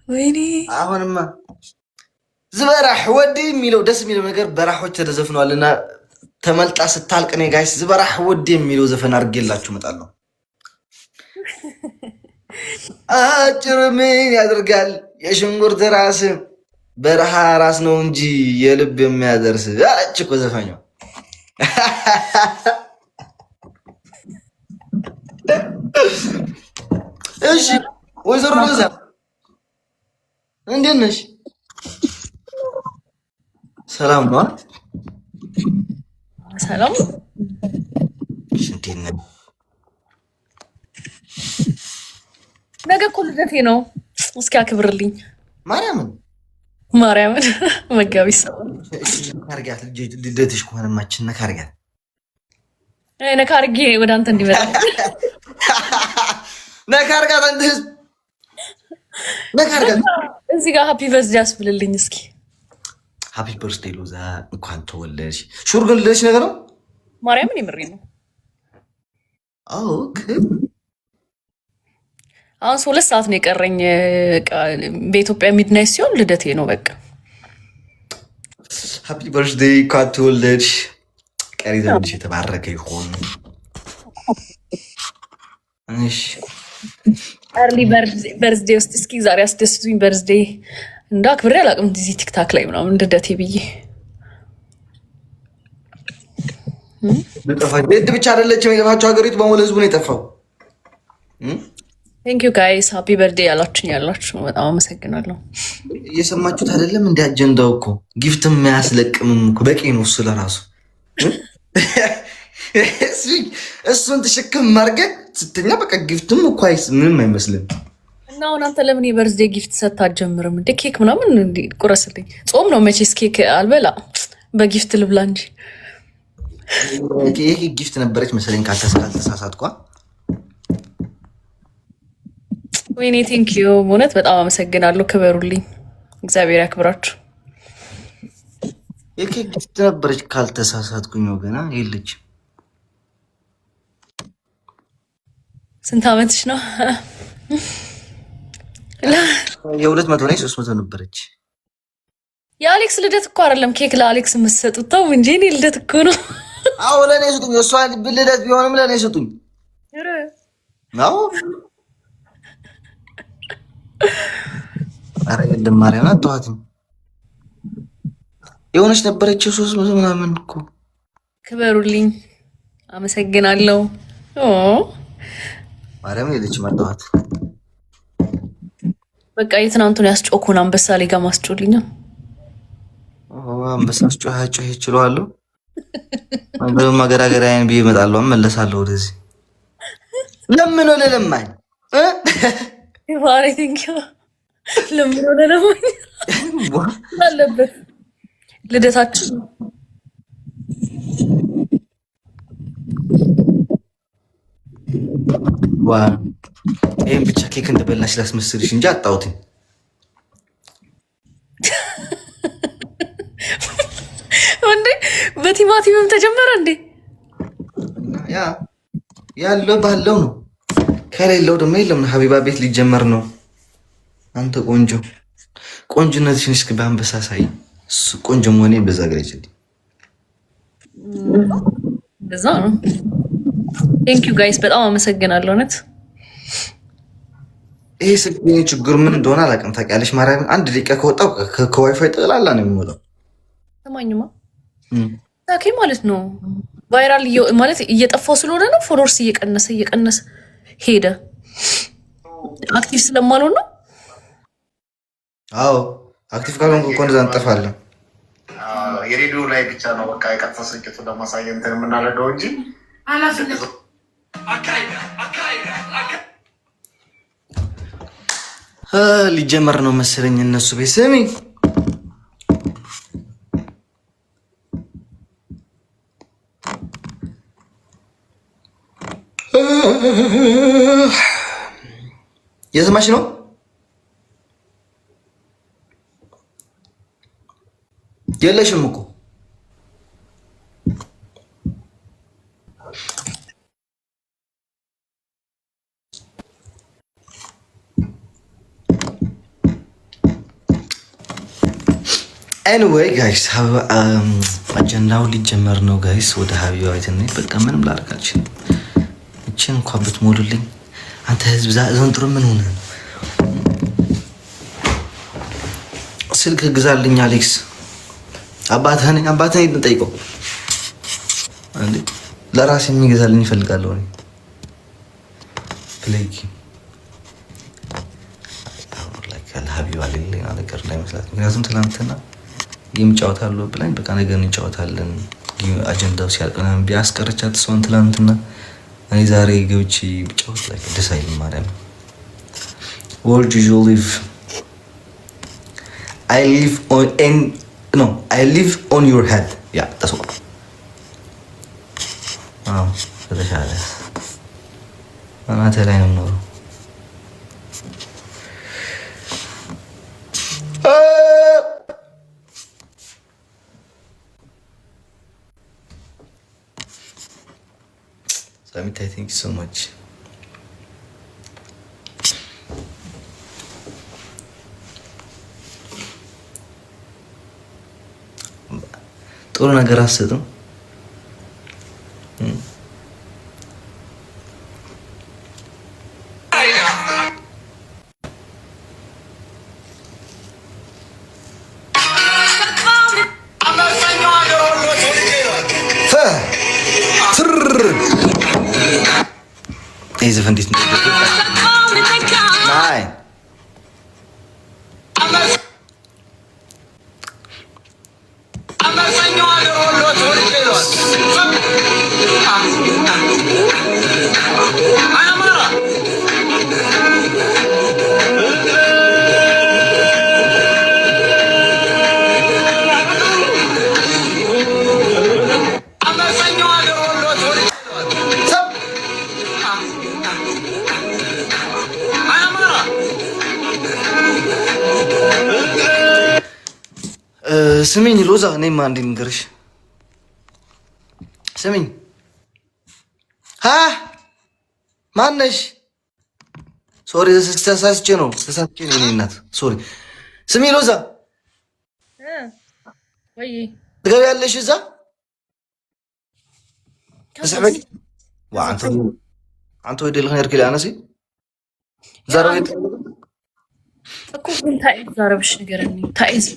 ወይኔ አሁንማ ዝበራህ ወዲ የሚለው ደስ የሚለው ነገር በራሖች ተዘፍኗልና ተመልጣ ስታልቅ ነው ጋይስ። ዝበራህ ወዲ የሚለው ዘፈን አድርጌላችሁ እመጣለሁ። አጭር ምን ያደርጋል የሽንኩርት ራስ በረሃ ራስ ነው እንጂ የልብ የሚያደርስ አለች እኮ ዘፋኛው። እሺ ወይዘሮ ሎዛ እንዴት ነሽ? ሰላም ነው? ሰላም እንዴት ነሽ? ነገ እኮ ልደቴ ነው። እስኪ አክብርልኝ። ማርያምን መጋቢት ሰው ነካርጋት ልደትሽ ከሆነማችን ነካርጋት ነካርጌ ወደ አንተ እንዲመጣ ነካርጋት አንተ ህዝብ ነካርጋት እዚህ ጋር ሃፒ በርዝዴ አስብልልኝ እስኪ። ሃፒ በርዝዴ ሎዛ እንኳን ተወለድሽ። ሹር ግን ልደትሽ ነገ ነው? ማርያምን የምሬ ነው። ኦኬ አሁን 2 ሰዓት ነው የቀረኝ። በኢትዮጵያ ሚድናይት ሲሆን ልደቴ ነው በቃ። ሃፒ በርዝዴ እንኳን ተወለድሽ። ቀሪ ዘመንሽ የተባረከ ይሁን። እሺ አርሊ በርዝዴ ውስጥ እስኪ ዛሬ አስደስቱኝ። በርዝዴ እንዳ አክብሬ አላውቅም እዚህ ቲክታክ ላይ ምናምን ልደቴ ብዬ ልጠፋች ቤት ብቻ አይደለችም የጠፋችው፣ ሀገሪቱ በሙሉ ህዝቡ ነው የጠፋው። ቴንክ ዩ ጋይስ ሃፒ በርዝዴ ያላችሁኝ ያላችሁ በጣም አመሰግናለሁ። እየሰማችሁት አይደለም? እንደ አጀንዳው እኮ ጊፍትም አያስለቅምም እኮ በቂ ነው እሱ ለራሱ። እሱን ተሸክም ማርገግ ስትኛ በቃ ጊፍትም እኮ ምንም አይመስልም። እና አሁን አንተ ለምን የበርዝዴ ጊፍት ሰጥተህ አትጀምርም እንዴ? ኬክ ምናምን ቁረስልኝ። ጾም ነው መቼስ ኬክ አልበላ በጊፍት ልብላ እንጂ። ይሄ ጊፍት ነበረች መሰለኝ ካልተሳሳትኳ። ወይኔ ቴንክ ዩ በእውነት በጣም አመሰግናለሁ። ክበሩልኝ፣ እግዚአብሔር ያክብራችሁ። የኬክ ጊፍት ነበረች ካልተሳሳትኩኝ። ገና የለች። ስንት ዓመትሽ ነው? የ200 ላይ 300 ነበረች። የአሌክስ ልደት እኮ አይደለም ኬክ ለአሌክስ የምትሰጡት ተው እንጂ እኔ ልደት እኮ ነው። አዎ ለእኔ ስጡኝ። እሷ ልደት ቢሆንም ለእኔ ስጡኝ። አዎ ኧረ የለም ማርያም አትተዋትም። የሆነች ነበረችው 300 ምናምን እኮ። ክበሩልኝ፣ አመሰግናለሁ። ማርያም የለችም አትተዋት። በቃ የትናንቱን ያስጮኩን አንበሳ ላይ ጋር ማስጮልኛ አንበሳ አስጮህ ይችላልው። በማገራገሪያን ብዬ እመጣለሁ፣ እመለሳለሁ ወደዚህ። ለምን ነው ለማኝ ይባሬ ቲንኪው ለምን ነው ለማኝ አለበት ልደታችን ዋ ይሄን ብቻ ኬክ እንደበላሽ ላስመስልሽ እንጂ አጣሁትኝ። እንዴ በቲማቲምም ተጀመረ እንዴ? ያ ያለው ባለው ነው፣ ከሌለው ደግሞ የለም። ሀቢባ ቤት ሊጀመር ነው። አንተ ቆንጆ ቆንጆነትሽን እስኪ በአንበሳ ሳይ። ቆንጆ መሆኔ በዛ ገለጭልኝ። በዛ ነው። ቴንክ ዩ ጋይስ በጣም አመሰግናለሁ። እውነት ይሄ ስልክ ችግሩ ምን እንደሆነ አላውቅም። ታውቂያለሽ ማርያም፣ 1 ደቂቃ ከወጣው ከዋይፋይ ጠቅላላ ነው የሚሞላው። ሰማኝማ ታኬ ማለት ነው። ቫይራል ማለት እየጠፋው ስለሆነ ነው። ፎሎወርስ እየቀነሰ ሄደ። አክቲቭ ስለማልሆን ነው። አዎ አክቲቭ ካልሆንኩ እኮ እንደዛ እንጠፋለን። የሬዲዮ ላይ ብቻ ነው በቃ የቀጥታ ስርጭቱ ለማሳየት እንትን የምናደርገው እንጂ ሊጀመር ነው መሰለኝ እነሱ ቤት። ስሚ የሰማሽ ነው? የለሽም እኮ anyway guys አጀንዳው ሊጀመር ነው ጋይስ ወደ ሀቢባ አይተን በቃ ምንም ላርጋችሁ እቺን እንኳን ብትሞሉልኝ አንተ ህዝብ ዘንድሮ ምን ሆነ ስልክ ግዛልኝ አሌክስ አባታህን እንጠይቀው አንዴ ለራሴ የሚገዛልኝ እፈልጋለሁ እኔ ፕሌይ ሀቢባ ሌላ ነገር ላይ መስላት ምክንያቱም ትናንትና ይምጫወታሉ ብላኝ በቃ ነገ እንጫወታለን አጀንዳው ሲያልቀናም ቢያስቀርቻት ሰውን ትናንትና እኔ ዛሬ ገብቼ ብጫወት ላይ ደስ አይልም ማርያም where do you live I live on your head yeah that's what ተሻለ አናተ ላይ ነው ነው Samit, thank you so much. ጥሩ ነገር አሰጥም ዘፈን እንዴት እንደደረሰ ናይ ስሚኝ ሎዛ እኔማ አንዴ ንገርሽ ስሚኝ ማነሽ ሶሪ ተሳስቼ ነው እኔ እናት ሶሪ ስሚኝ ሎዛ ወይ ትገቢያለሽ እዛ ተሰበኝ አንተ ወደ ልኸን ያርክል አነሲ ዘራዊት እኮ ግን ታይዛረብሽ ንገረኒ ታይዝ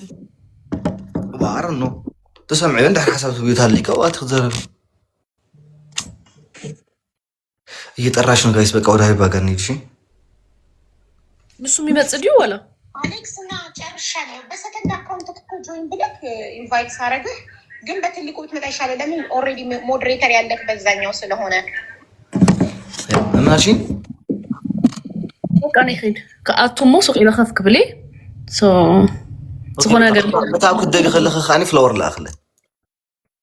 ባረን ነው ተሰምዐ እንደ حساب ትብይታልከ ዋት ተዘረብ እየጠራሽ ነው ጋይስ በቃ ወደ ሀቢባ ጋር እንሂድ እሺ እሱ የሚመጽዲው ወላ አሌክስ እና ጨርሻለሁ በሰከንድ አካውንት ጆይን ብለክ ኢንቫይት ሳረግህ ግን በትልቁ ብትመጣ ይሻላል ለምን ኦሬዲ ሞዴሬተር ያለክ በዛኛው ስለሆነ ማሽን በቃ ነው ሄድ ከአቶሞ ሱቅ ኢላ ከፍ ክብሊ ሶ ዝኾነ ነገር በታው ክደሊ خلخ خاني فلور لاخله